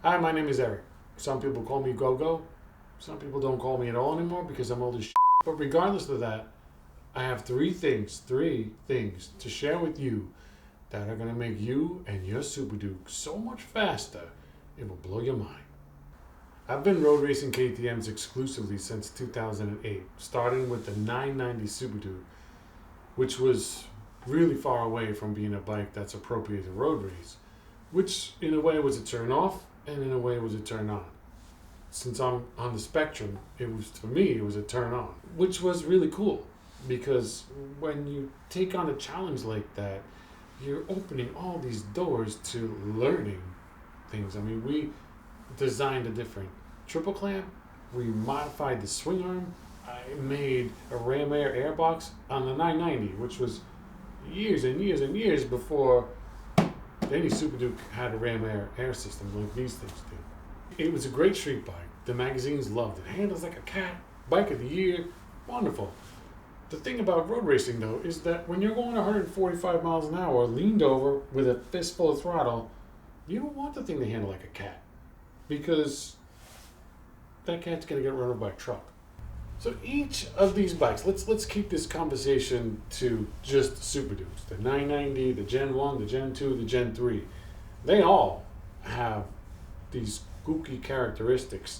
Hi, my name is Eric. Some people call me Go-Go. Some people don't call me at all anymore because I'm old as shit. But regardless of that, I have three things to share with you that are going to make you and your Superduked so much faster, it will blow your mind. I've been road racing KTMs exclusively since 2008, starting with the 990 Superduked, which was really far away from being a bike that's appropriate to road race, which in a way was a turn off and in a way was a turn on. Since I'm on the spectrum, for me it was a turn on, which was really cool because when you take on a challenge like that, you're opening all these doors to learning things. I mean, we designed a different triple clamp, we modified the swing arm, I made a ram air airbox on the 990, which was years and years and years before any Superduked had a ram air system like these things do. It was a great street bike. The magazines loved it. Handles like a cat, bike of the year, wonderful. The thing about road racing though is that when you're going 145 miles an hour leaned over with a fistful of throttle, you don't want the thing to handle like a cat because that cat's gonna get run over by a truck. So each of these bikes, let's keep this conversation to just Superdukes. The 990, the Gen 1, the Gen 2, the Gen 3. They all have these gooky characteristics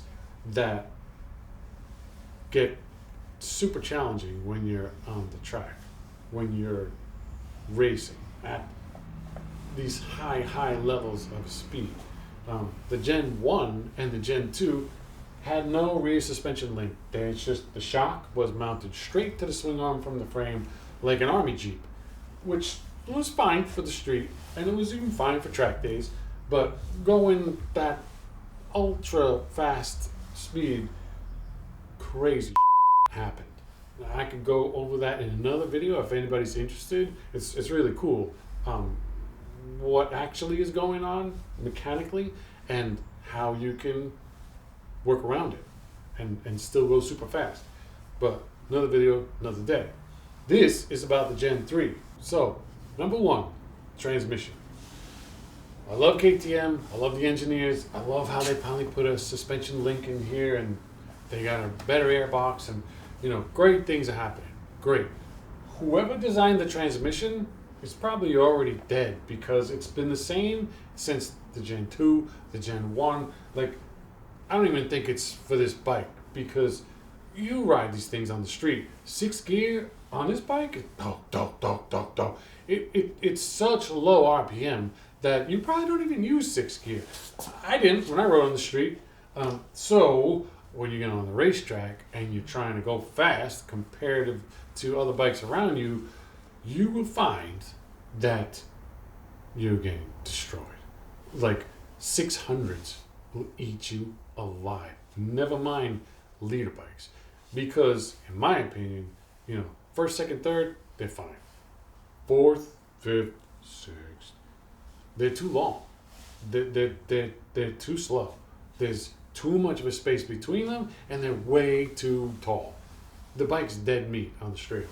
that get super challenging when you're on the track, when you're racing at these high levels of speed. The Gen 1 and the Gen 2 had no rear suspension link. It's just the shock was mounted straight to the swing arm from the frame like an army Jeep, which was fine for the street and it was even fine for track days, but going that ultra fast speed, crazy happened. I could go over that in another video if anybody's interested. It's really cool what actually is going on mechanically and how you can work around it and still go super fast. But another video, another day. This is about the Gen 3. So, number one, transmission. I love KTM, I love the engineers, I love how they finally put a suspension link in here and they got a better airbox and great things are happening. Great. Whoever designed the transmission is probably already dead because it's been the same since the Gen 2, the Gen 1. I don't even think it's for this bike because you ride these things on the street. 6th gear on this bike, it's such low RPM that you probably don't even use 6th gear. I didn't when I rode on the street. So when you get on the racetrack and you're trying to go fast comparative to other bikes around you, you will find that you're getting destroyed. Like 600s will eat you alive. Never mind leader bikes. Because, in my opinion, first, second, third, they're fine. Fourth, fifth, sixth, they're too long. They're too slow. There's too much of a space between them, and they're way too tall. The bike's dead meat on the straightaway.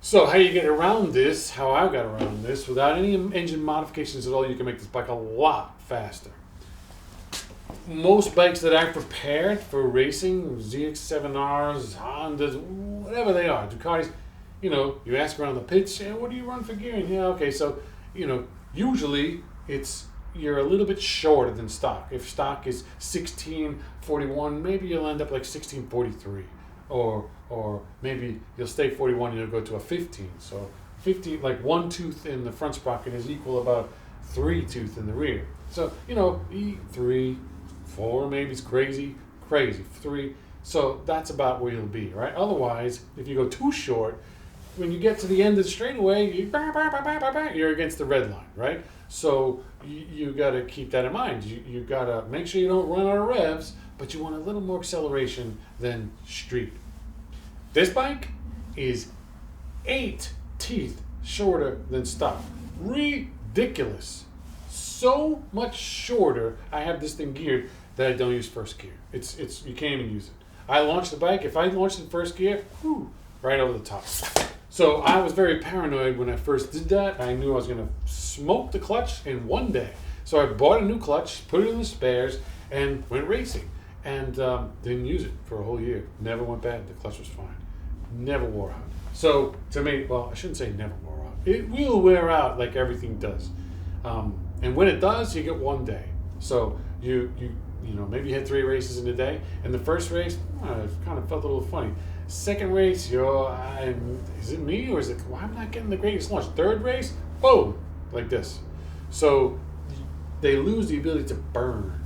So how you get around this, how I got around this, without any engine modifications at all, you can make this bike a lot faster. Most bikes that I've prepared for racing, ZX7Rs, Hondas, whatever they are, Ducatis, you ask around the pits, what do you run for gearing? Yeah, okay, so, usually you're a little bit shorter than stock. If stock is 1641, maybe you'll end up like 1643. Or maybe you'll stay 41 and you'll go to a 15. So 15, like 1 tooth in the front sprocket is equal about 3 tooth in the rear. So, 3, 4, maybe it's crazy, 3. So that's about where you'll be, right? Otherwise, if you go too short, when you get to the end of the straightaway, you're against the red line, right? So you got to keep that in mind. You got to make sure you don't run out of revs, but you want a little more acceleration than street. This bike is 8 teeth shorter than stock. Ridiculous. So much shorter. I have this thing geared that I don't use first gear. It's you can't even use it. I launched the bike. If I launched in first gear, right over the top. So I was very paranoid when I first did that. I knew I was going to smoke the clutch in one day. So I bought a new clutch, put it in the spares, and went racing. And didn't use it for a whole year. Never went bad. The clutch was fine. Never wore out. So to me, well, I shouldn't say never wore out. It will wear out like everything does. And when it does, you get one day. So you know, maybe you had 3 races in a day. And the first race, it kind of felt a little funny. Second race, is it me or is it, why am I not getting the greatest launch? Third race, boom, like this. So they lose the ability to burn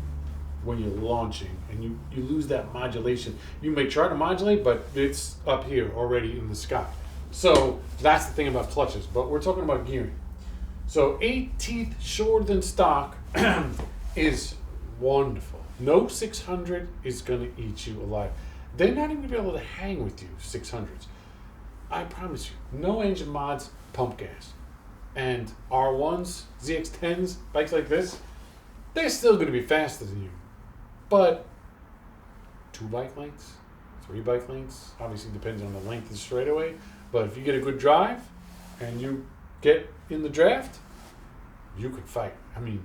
when you're launching, and you lose that modulation. You may try to modulate, but it's up here already in the sky. So that's the thing about clutches, but we're talking about gearing. So 18th shorter than stock is wonderful. No 600 is gonna eat you alive. They're not even gonna be able to hang with you, 600s. I promise you, no engine mods, pump gas. And R1s, ZX10s, bikes like this, they're still gonna be faster than you. But 2 bike lengths, 3 bike lengths, obviously depends on the length of the straightaway. But if you get a good drive and you get in the draft, you can fight. I mean,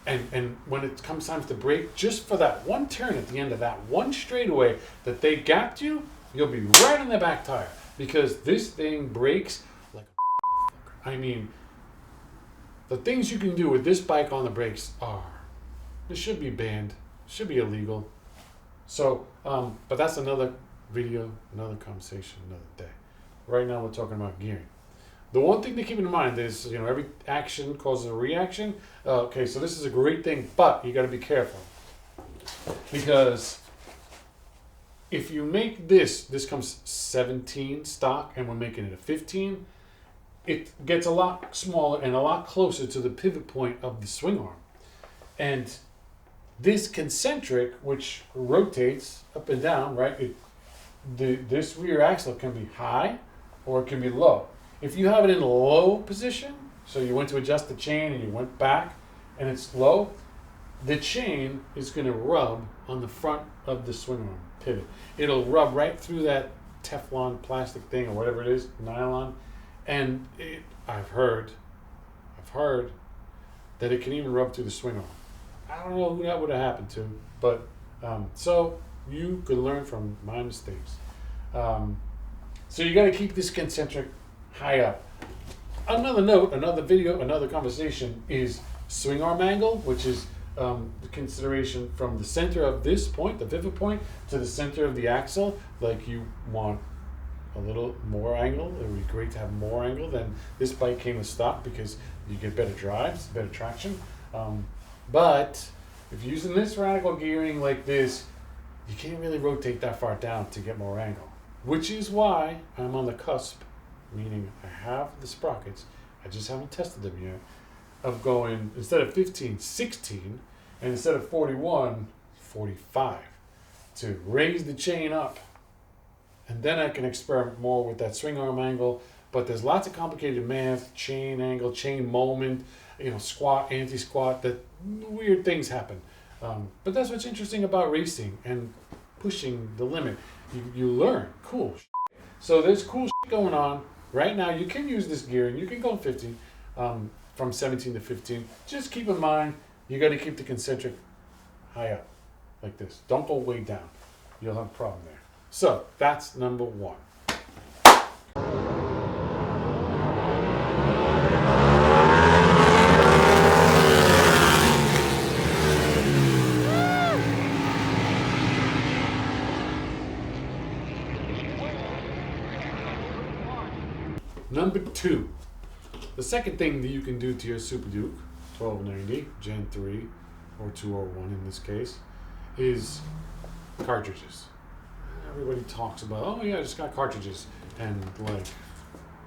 and when it comes time to brake, just for that one turn at the end of that one straightaway that they gapped you, you'll be right on the back tire because this thing brakes like a I mean, the things you can do with this bike on the brakes it should be banned, should be illegal. So, but that's another video, another conversation, another day. Right now we're talking about gearing. The one thing to keep in mind is, you know, every action causes a reaction. Okay, so this is a great thing, but you got to be careful because if you make this comes 17 stock, and we're making it a 15. It gets a lot smaller and a lot closer to the pivot point of the swing arm, and this concentric, which rotates up and down, right? This rear axle can be high or it can be low. If you have it in low position, so you went to adjust the chain and you went back and it's low, the chain is going to rub on the front of the swing arm pivot. It'll rub right through that Teflon plastic thing or whatever it is, nylon, and I've heard that it can even rub through the swing arm. I don't know who that would have happened to, but so you could learn from my mistakes. So you got to keep this concentric high up. Another note, another video, another conversation is swing arm angle, which is the consideration from the center of this point, the pivot point, to the center of the axle. Like you want a little more angle. It would be great to have more angle than this bike came with stock because you get better drives, better traction. But if you're using this radical gearing like this, you can't really rotate that far down to get more angle, which is why I'm on the cusp, meaning I have the sprockets, I just haven't tested them yet, of going, instead of 15, 16, and instead of 41, 45, to raise the chain up. And then I can experiment more with that swing arm angle, but there's lots of complicated math, chain angle, chain moment, you know, squat, anti-squat, that weird things happen. But that's what's interesting about racing and pushing the limit. You learn cool shit. So there's cool shit going on. Right now you can use this gearing. You can go 15, from 17 to 15. Just keep in mind, you got to keep the concentric high up, like this. Don't go way down. You'll have a problem there. So that's number 1. Number 2, the second thing that you can do to your Superduked 1290 Gen 3 or 201 in this case is cartridges. Everybody talks about, oh yeah, I just got cartridges, and like,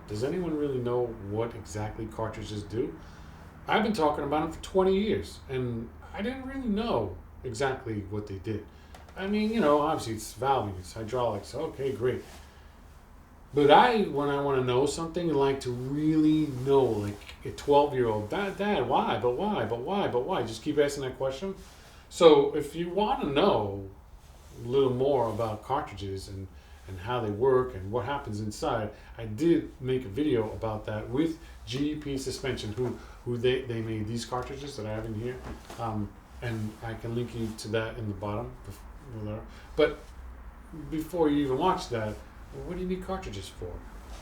does anyone really know what exactly cartridges do? I've been talking about them for 20 years and I didn't really know exactly what they did. I mean, you know, obviously it's valving, it's hydraulics, okay, great. But when I want to know something, I like to really know, like a 12-year-old, Dad, why? But why? But why? But why? Just keep asking that question. So if you want to know a little more about cartridges and how they work and what happens inside, I did make a video about that with GEP Suspension, who who they made these cartridges that I have in here, and I can link you to that in the bottom. But before you even watch that, what do you need cartridges for?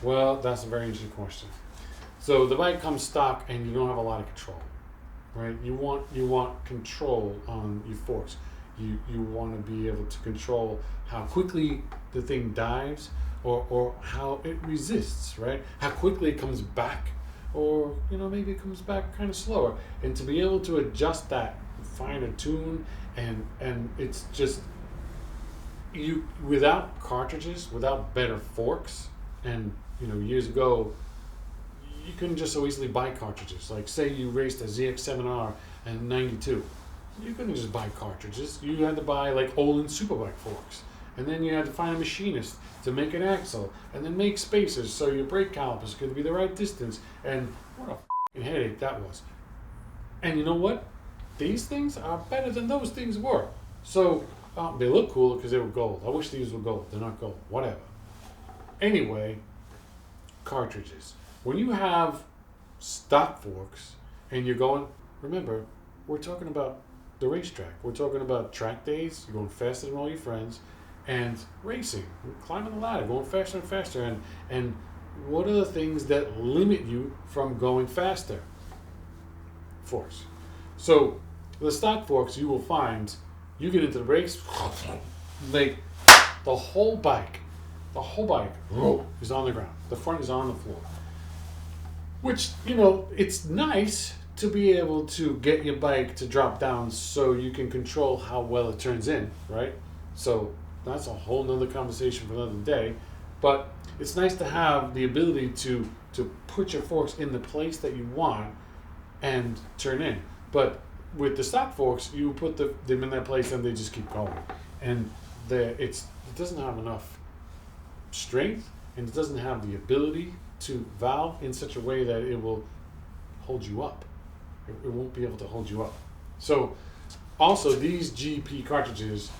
Well, that's a very interesting question. So the bike comes stock, and you don't have a lot of control, right? You want control on your forks. You want to be able to control how quickly the thing dives, or how it resists, right? How quickly it comes back, or maybe it comes back kind of slower, and to be able to adjust that, fine a tune, and it's just you without cartridges, without better forks, and years ago you couldn't just so easily buy cartridges. Like say you raced a ZX7R in '92, you couldn't just buy cartridges. You had to buy like Olin Superbike forks, and then you had to find a machinist to make an axle, and then make spacers so your brake calipers could be the right distance. And what a f***ing headache that was. And you know what? These things are better than those things were. So they look cooler because they were gold. I wish these were gold. They're not gold. Whatever. Anyway, cartridges. When you have stock forks and you're going, remember, we're talking about the racetrack. We're talking about track days. You're going faster than all your friends, and racing, climbing the ladder, going faster and faster. And what are the things that limit you from going faster? Forks. So the stock forks, you will find, you get into the brakes, like the whole bike is on the ground. The front is on the floor. Which, it's nice to be able to get your bike to drop down so you can control how well it turns in, right? So that's a whole nother conversation for another day. But it's nice to have the ability to put your forks in the place that you want and turn in. But with the stock forks, you put them in that place and they just keep going. And it doesn't have enough strength, and it doesn't have the ability to valve in such a way that it will hold you up. It won't be able to hold you up. So also these GP cartridges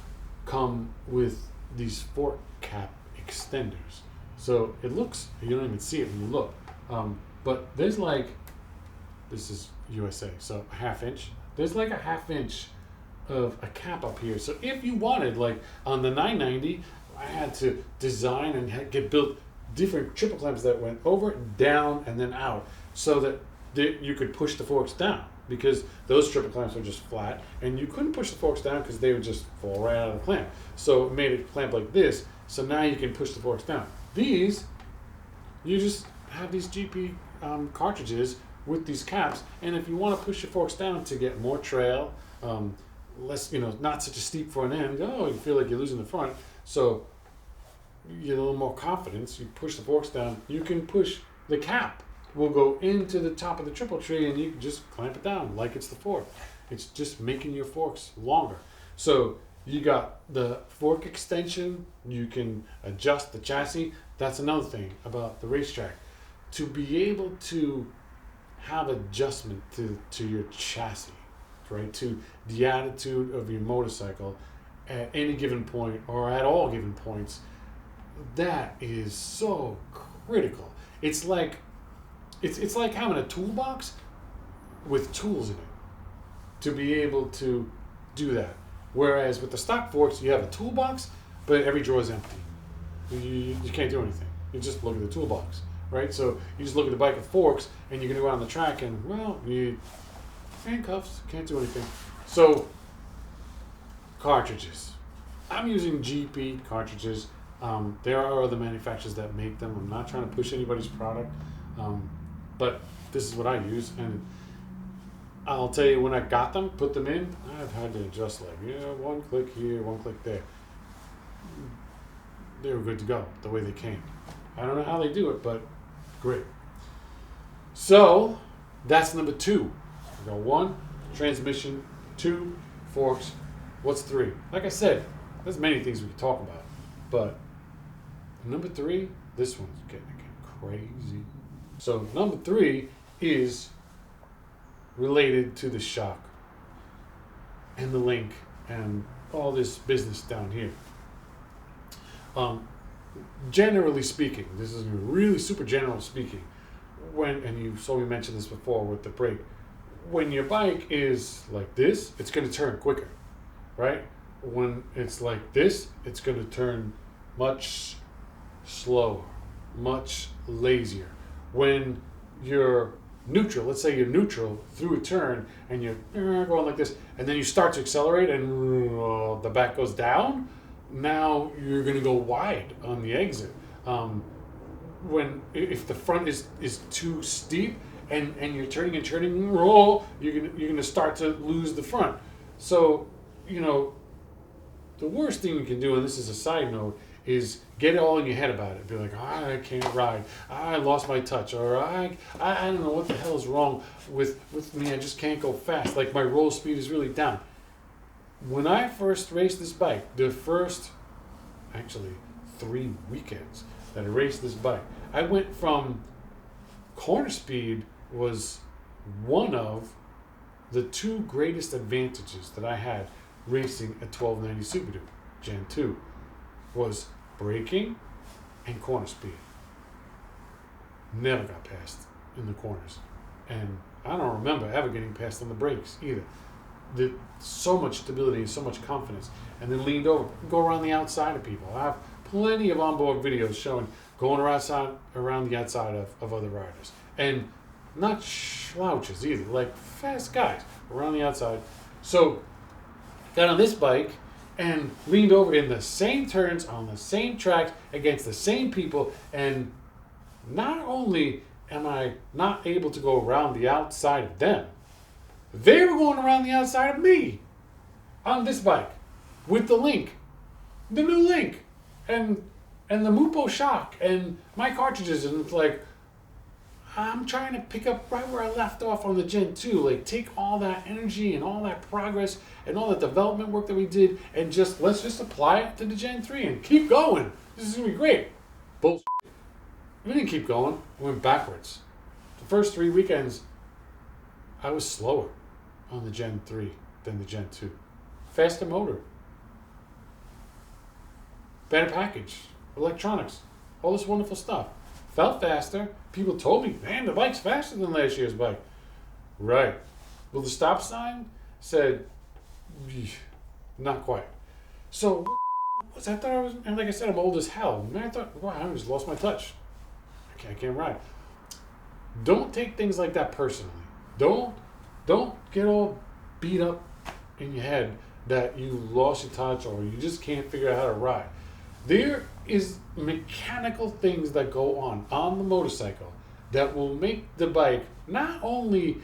come with these fork cap extenders. So it looks, you don't even see it when you look. But there's like, this is USA, so a half inch. There's like a half inch of a cap up here. So if you wanted, like on the 990, I had to design and get built different triple clamps that went over, down, and then out, so that you could push the forks down, because those triple clamps are just flat, and you couldn't push the forks down because they would just fall right out of the clamp. So it made it clamp like this, so now you can push the forks down. These, you just have these GP cartridges with these caps, and if you want to push your forks down to get more trail, less, not such a steep front end, you feel like you're losing the front, so you get a little more confidence, you push the forks down, you can push the cap will go into the top of the triple tree, and you can just clamp it down like it's the fork. It's just making your forks longer. So you got the fork extension, you can adjust the chassis. That's another thing about the racetrack. To be able to have adjustment to your chassis, right? To the attitude of your motorcycle at any given point, or at all given points, that is so critical. It's like having a toolbox with tools in it to be able to do that. Whereas with the stock forks, you have a toolbox, but every drawer is empty. You can't do anything. You just look at the toolbox, right? So you just look at the bike of forks, and you're going to go out on the track, and, well, you need handcuffs, can't do anything. So cartridges. I'm using GP cartridges. There are other manufacturers that make them. I'm not trying to push anybody's product, but this is what I use. And I'll tell you, when I got them, put them in, I've had to adjust, like, one click here, one click there. They were good to go the way they came. I don't know how they do it, but great. So that's number 2. We got 1, transmission, 2, forks. What's 3? Like I said, there's many things we could talk about, but number 3, this one's getting crazy. So number 3 is related to the shock and the link and all this business down here. Generally speaking, this is really super general speaking, and you saw me mention this before with the brake, when your bike is like this, it's going to turn quicker, right? When it's like this, it's going to turn much slower, much lazier. When you're neutral, let's say you're neutral through a turn and you're going like this, and then you start to accelerate and the back goes down, now you're going to go wide on the exit. If the front is too steep and you're turning and turning, you're gonna start to lose the front. So, the worst thing you can do, and this is a side note, is get it all in your head about it. Be like, I can't ride. I lost my touch, or I don't know what the hell is wrong with me. I just can't go fast. Like my roll speed is really down. When I first raced this bike, the first, actually 3 weekends that I raced this bike, I went from corner speed was one of the 2 greatest advantages that I had racing a 1290 Superduked Gen 2 was braking and corner speed. Never got past in the corners. And I don't remember ever getting past on the brakes either. So much stability and so much confidence. And then leaned over, go around the outside of people. I have plenty of onboard videos showing going around the outside of other riders. And not slouches either, like fast guys around the outside. So got on this bike and leaned over in the same turns on the same tracks against the same people, and not only am I not able to go around the outside of them, they were going around the outside of me on this bike with the new link, and the Mupo shock and my cartridges, and it's like I'm trying to pick up right where I left off on the Gen 2, like take all that energy and all that progress and all the development work that we did and let's just apply it to the Gen 3 and keep going. This is going to be great. Bullshit. We didn't keep going. We went backwards. The first 3 weekends, I was slower on the Gen 3 than the Gen 2. Faster motor. Better package. Electronics. All this wonderful stuff. Felt faster. People told me, man, the bike's faster than last year's bike. Right. Well, the stop sign said, not quite. So, I thought I was, and like I said, I'm old as hell. Man, I thought, wow, I just lost my touch. I can't ride. Don't take things like that personally. Don't get all beat up in your head that you lost your touch or you just can't figure out how to ride. There is mechanical things that go on the motorcycle that will make the bike not only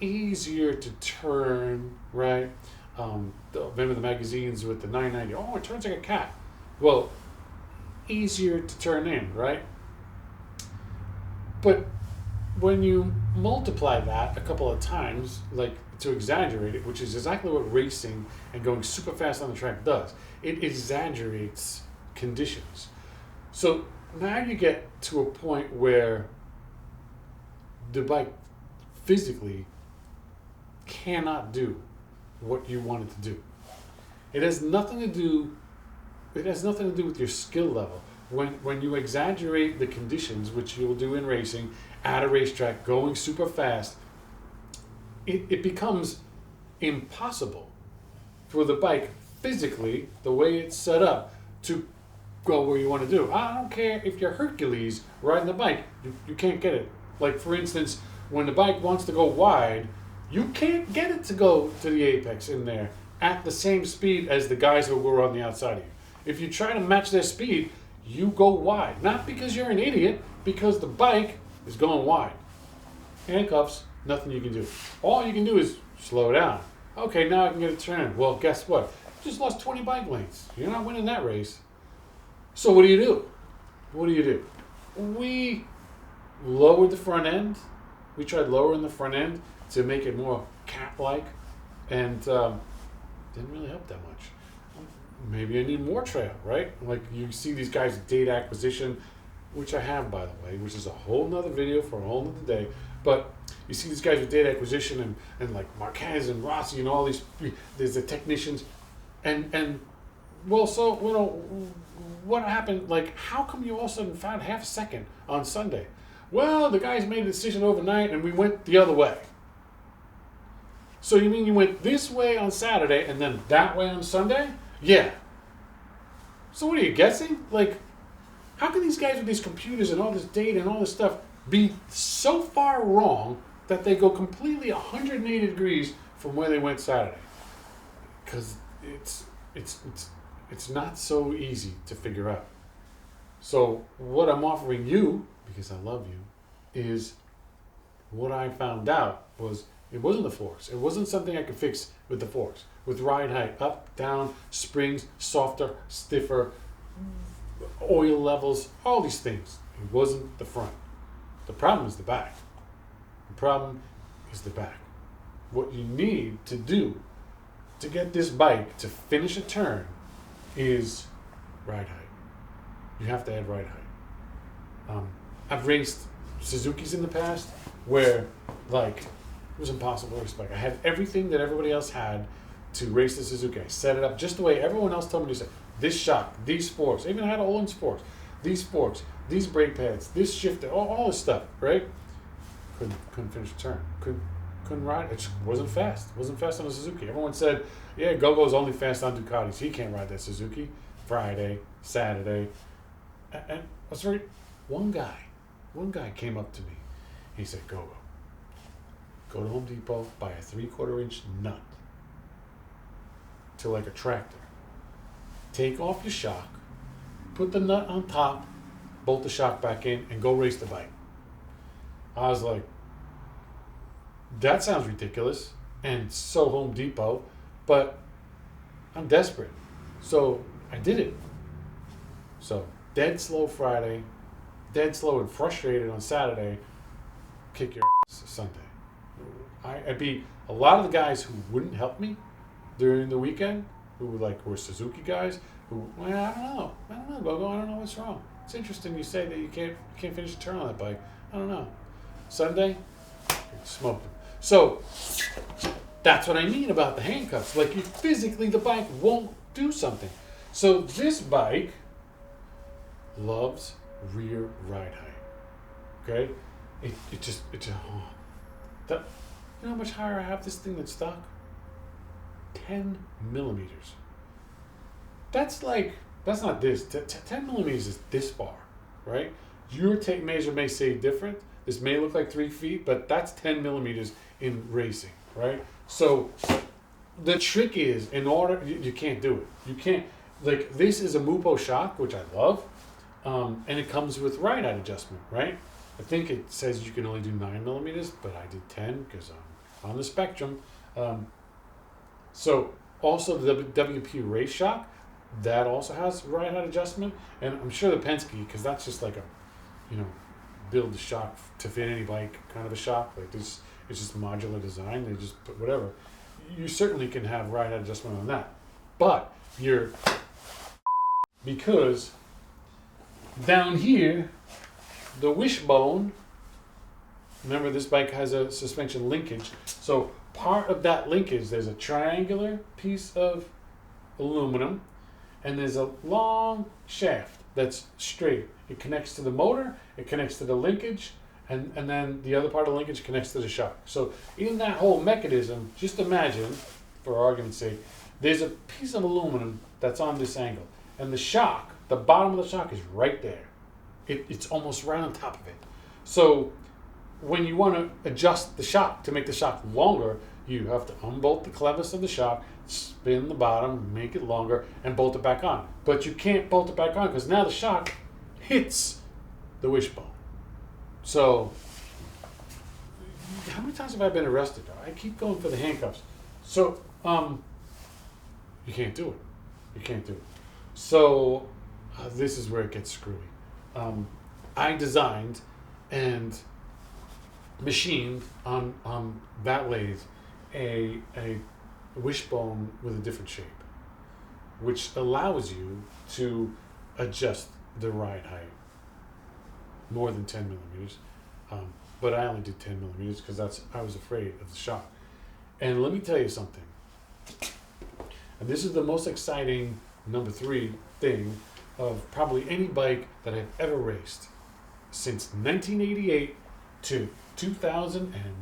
easier to turn, right? Remember the magazines with the 990? Oh, it turns like a cat. Well, easier to turn in, right? But when you multiply that a couple of times, like to exaggerate it, which is exactly what racing and going super fast on the track does, it exaggerates conditions. So now you get to a point where the bike physically cannot do what you want it to do. It has nothing to do with your skill level. When you exaggerate the conditions, which you'll do in racing, at a racetrack, going super fast, it becomes impossible for the bike physically, the way it's set up, to go where you want to do. I don't care if you're Hercules riding the bike, you can't get it. Like for instance, when the bike wants to go wide, you can't get it to go to the apex in there at the same speed as the guys who were on the outside of you. If you try to match their speed, you go wide. Not because you're an idiot, because the bike is going wide. Handcuffs, nothing you can do. All you can do is slow down. Okay, now I can get a turn. Well, guess what? You just lost 20 bike lengths. You're not winning that race. So what do you do? What do you do? We lowered the front end. We tried lowering the front end to make it more cat-like, and didn't really help that much. Maybe I need more trail, right? Like you see these guys with data acquisition, which I have, by the way, which is a whole nother video for a whole nother day. But you see these guys with data acquisition and like Marquez and Rossi and all these, there's the technicians, and well, so what happened? Like, how come you all of a sudden found half a second on Sunday? Well, the guys made a decision overnight and we went the other way. So you mean you went this way on Saturday and then that way on Sunday? Yeah. So what are you guessing? Like, how can these guys with these computers and all this data and all this stuff be so far wrong that they go completely 180 degrees from where they went Saturday? Because it's not so easy to figure out. So what I'm offering you, because I love you, is what I found out was it wasn't the forks. It wasn't something I could fix with the forks. With ride height, up, down, springs, softer, stiffer, oil levels, all these things. It wasn't the front. The problem is the back. The problem is the back. What you need to do to get this bike to finish a turn is ride height. You have to add ride height. I've raced Suzuki's in the past where, like, it was impossible to race the bike. I had everything that everybody else had to race the Suzuki. I set it up just the way everyone else told me to set. This shock, these forks. I even had Olin's forks. These forks, these brake pads, this shifter, all this stuff, right? Couldn't finish the turn. Couldn't ride. It just wasn't fast. It wasn't fast on the Suzuki. Everyone said, yeah, Gogo's only fast on Ducatis. He can't ride that Suzuki. Friday, Saturday. And that's right. One guy came up to me. He said, go to Home Depot, buy a 3/4 inch nut to like a tractor. Take off your shock, put the nut on top, bolt the shock back in, and go race the bike. I was like, that sounds ridiculous and so Home Depot, but I'm desperate. So I did it. So dead slow Friday, dead slow and frustrated on Saturday, kick your ass Sunday. I'd be a lot of the guys who wouldn't help me during the weekend, who were Suzuki guys, who, well, I don't know, Gogo, I don't know what's wrong. It's interesting you say that you can't finish a turn on that bike. I don't know. Sunday, smoked them. So that's what I mean about the handcuffs. Like, you physically, the bike won't do something. So this bike loves rear ride height. Okay? It just that, you know how much higher I have this thing than stock? 10 millimeters. That's not this. 10 millimeters is this far, right? Your tape measure may say different. This may look like 3 feet, but that's 10 millimeters in racing, right? So the trick is, you can't do it. You can't, like, this is a Mupo shock, which I love, and it comes with ride height adjustment, right? I think it says you can only do 9 millimeters, but I did 10 because I'm on the spectrum. So also the WP race shock, that also has ride height adjustment, and I'm sure the Penske, because that's just like a, build the shock to fit any bike kind of a shock. Like this, it's just modular design. They just put whatever. You certainly can have ride height adjustment on that, but because down here, the Wishbone. Remember, this bike has a suspension linkage. So part of that linkage, there's a triangular piece of aluminum, and there's a long shaft that's straight. It connects to the motor, it connects to the linkage, and then the other part of the linkage connects to the shock. So in that whole mechanism, just imagine, for argument's sake, there's a piece of aluminum that's on this angle. And the shock, the bottom of the shock is right there. It's almost right on top of it. So when you want to adjust the shock to make the shock longer, you have to unbolt the clevis of the shock, spin the bottom, make it longer, and bolt it back on. But you can't bolt it back on because now the shock hits the Wishbone. So how many times have I been arrested? I keep going for the handcuffs. So you can't do it. You can't do it. So this is where it gets screwy. I designed and machined on that lathe a Wishbone with a different shape, which allows you to adjust the ride height more than 10 millimeters. But I only did 10 millimeters because I was afraid of the shock. And let me tell you something. And this is the most exciting number 3 thing of probably any bike that I've ever raced. since 1988 to 2000 and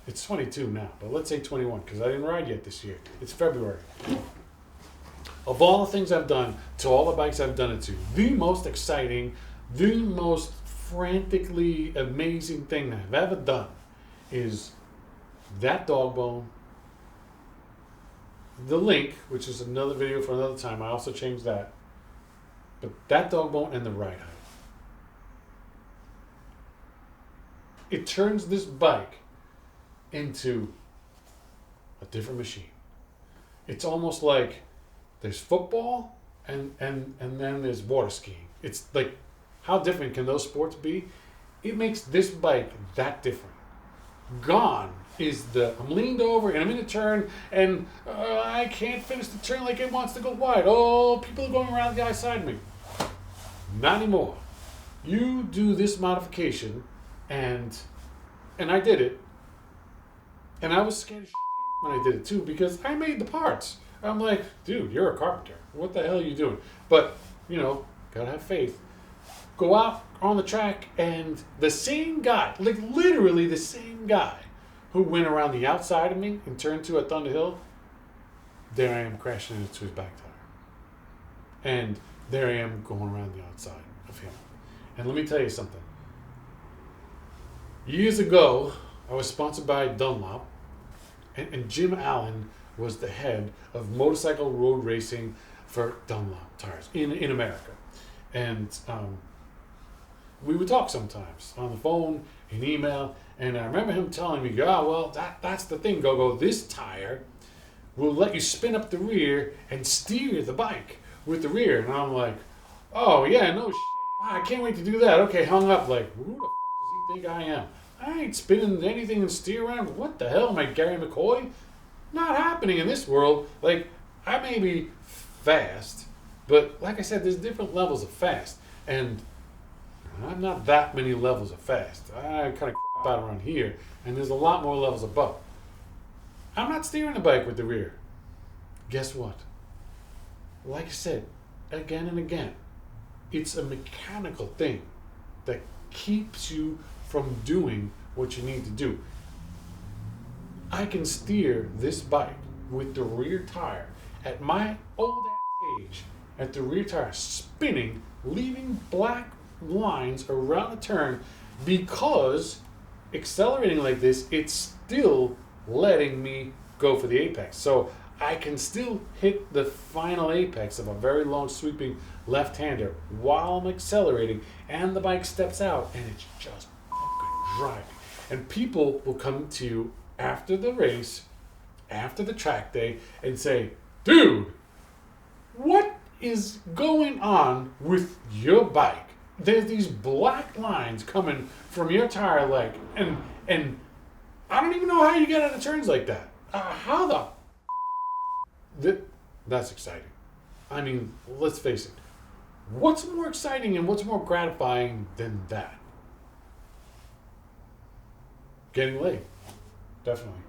it's 22 now, but let's say 21 because I didn't ride yet this year. It's February. Of all the things I've done to all the bikes I've done it to, the most exciting, the most frantically amazing thing that I've ever done is that dog bone, the link, which is another video for another time. I also changed that. But that dog bone and the ride height. It turns this bike into a different machine. It's almost like there's football and then there's water skiing. It's like, how different can those sports be? It makes this bike that different. Gone is I'm leaned over and I'm in a turn and I can't finish the turn like it wants to go wide. Oh, people are going around the guy beside me. Not anymore. You do this modification and I did it. And I was scared as shit when I did it too because I made the parts. I'm like, dude, you're a carpenter. What the hell are you doing? But, gotta have faith. Go out on the track and the same guy, like literally the same guy who went around the outside of me and turned to at Thunder Hill, there I am crashing into his back tire. And there I am going around the outside of him. And let me tell you something. Years ago, I was sponsored by Dunlop, and Jim Allen was the head of motorcycle road racing for Dunlop tires in America. And we would talk sometimes on the phone, in email, and I remember him telling me, that's the thing, Go-Go, this tire will let you spin up the rear and steer the bike with the rear. And I'm like, oh yeah, no shit, I can't wait to do that. Okay, hung up, like, who the f*** does he think I am? I ain't spinning anything and steer around. What the hell, am I Gary McCoy? Not happening in this world. Like, I may be fast, but like I said, there's different levels of fast. And I'm not that many levels of fast. I kind of crap out around here, and there's a lot more levels above. I'm not steering the bike with the rear. Guess what? Like I said, again and again, it's a mechanical thing that keeps you from doing what you need to do. I can steer this bike with the rear tire at my old ass age, at the rear tire spinning, leaving black lines around the turn because accelerating like this, it's still letting me go for the apex. So I can still hit the final apex of a very long sweeping left-hander while I'm accelerating and the bike steps out and it's just fucking driving. And people will come to you after the race, after the track day, and say, dude, what is going on with your bike? There's these black lines coming from your tire leg, and I don't even know how you get out of turns like that. How that's exciting. I mean, let's face it. What's more exciting and what's more gratifying than that? Getting laid. Definitely.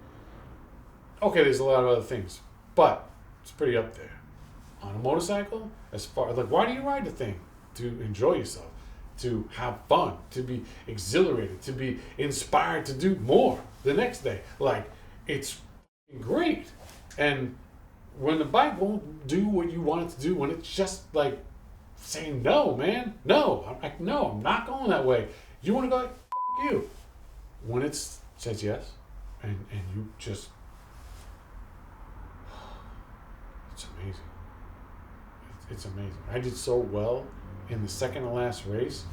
Okay, there's a lot of other things, but it's pretty up there. On a motorcycle, as far like, why do you ride the thing? To enjoy yourself, to have fun, to be exhilarated, to be inspired to do more the next day. Like, it's great. And when the bike won't do what you want it to do, when it's just like saying no, man, no, I'm not going that way. You want to go? Like, F you. When it says yes, and you just, it's amazing. It's amazing. I did so well in the second to last race.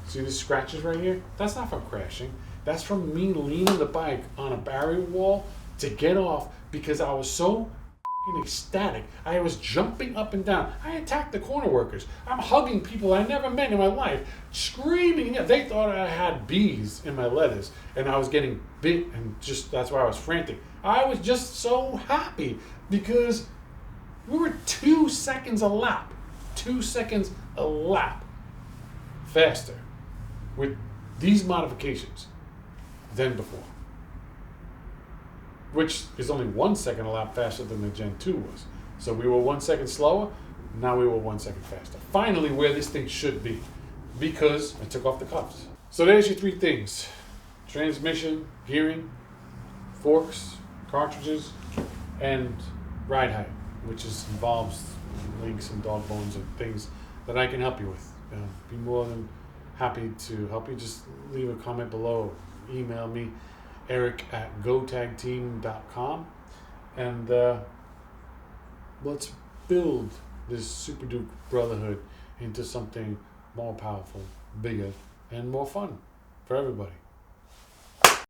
See these scratches right here? That's not from crashing. That's from me leaning the bike on a barrier wall to get off because I was so ecstatic. I was jumping up and down. I attacked the corner workers. I'm hugging people I never met in my life, screaming. Yeah, they thought I had bees in my leathers and I was getting bit, and just that's why I was frantic. I was just so happy because we were 2 seconds a lap. 2 seconds a lap faster with these modifications than before. Which is only 1 second a lap faster than the Gen 2 was. So we were 1 second slower, now we were 1 second faster. Finally where this thing should be, because I took off the cuffs. So there's your 3 things: transmission, gearing, forks, cartridges, and ride height, which involves links and dog bones and things that I can help you with. Be more than happy to help you. Just leave a comment below. Email me, eric@gotagteam.com, and let's build this Superduked brotherhood into something more powerful, bigger, and more fun for everybody.